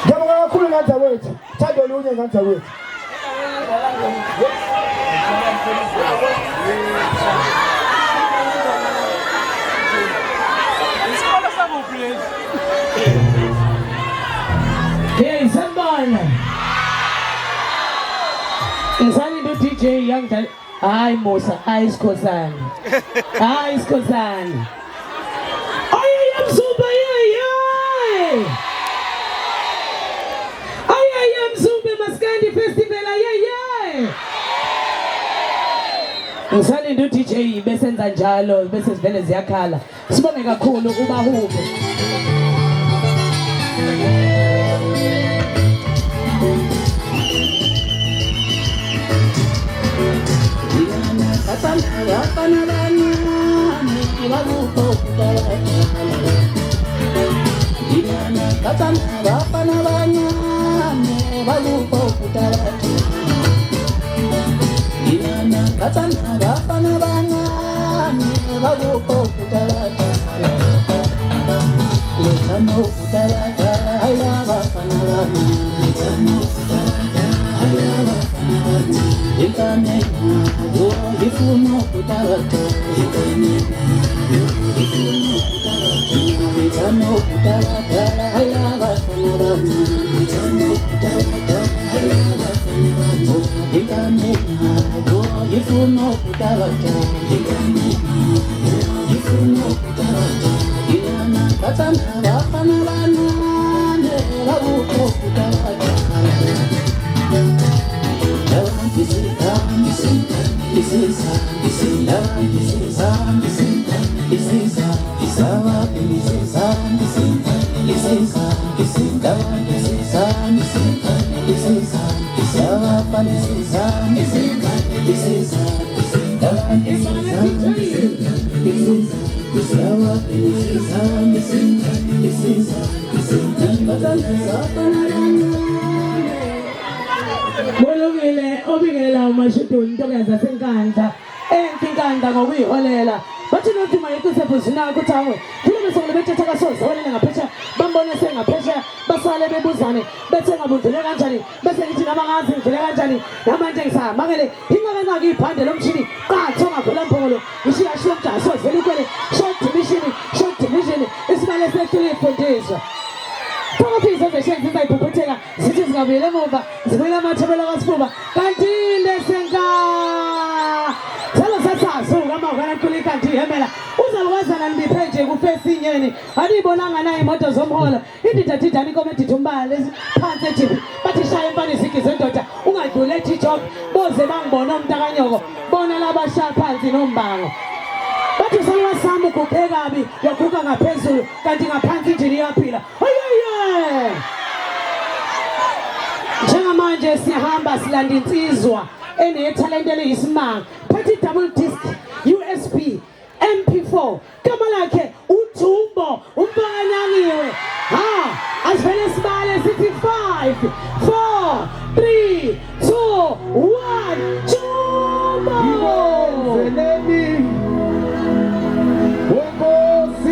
Ngiyabonga kakhulu ngandza wethu. Thando lunye ngandza wethu. Hey, somebody. Isani do DJ Young Talent. Hi Musa, hi Skosani. Hi Skosani. I am super yeah. I am super Maskandi Festival yeah. Isani do DJ besenza njalo bese sivele ziyakhala. Sibonge kakhulu uba hube. Molongile obingelela umashudu intokazi senkandla enkinkandla ngokuyiholela bathi nothi mayekuse zina kuthawe phela besongole bethetha kasoze wena ngaphesha bambone sengaphesha basale bebuzane bethe ngabundule kanjani bese ngithi nabangazi ngidle kanjani namanje ngisamangele ingaka ngiphandle lomshini qathonga phela mphongolo ishiya shiya mjaso vele kwele short division isimale sekule fundiswa Phakathi zeshenzi izayibhukutheka sithi zingabuyele emuva zibuyela amathebela kaSifuba kanti lesenka Salo sasasuka amavana kulika nje hemela uzalwazana nibipheje kufesinyeni alibonanga naye imoto zomholo ididadidani komedi tumbale phansi ejibi bathi shaya impani ziki zendoda ungadlule eTikTok boze bangibona umntakanyoko bona labashaya phansi nombango Bathi salwa samu kupheka kabi yaguga ngaphezulu kanti ngaphansi injini iyaphila oyoye Njengamanje siyahamba silanda insizwa enetalent eliyisimanga phethi double disc USB MP4 kama lakhe uThumbo umbanganyangiwe asivele sibale sithi 5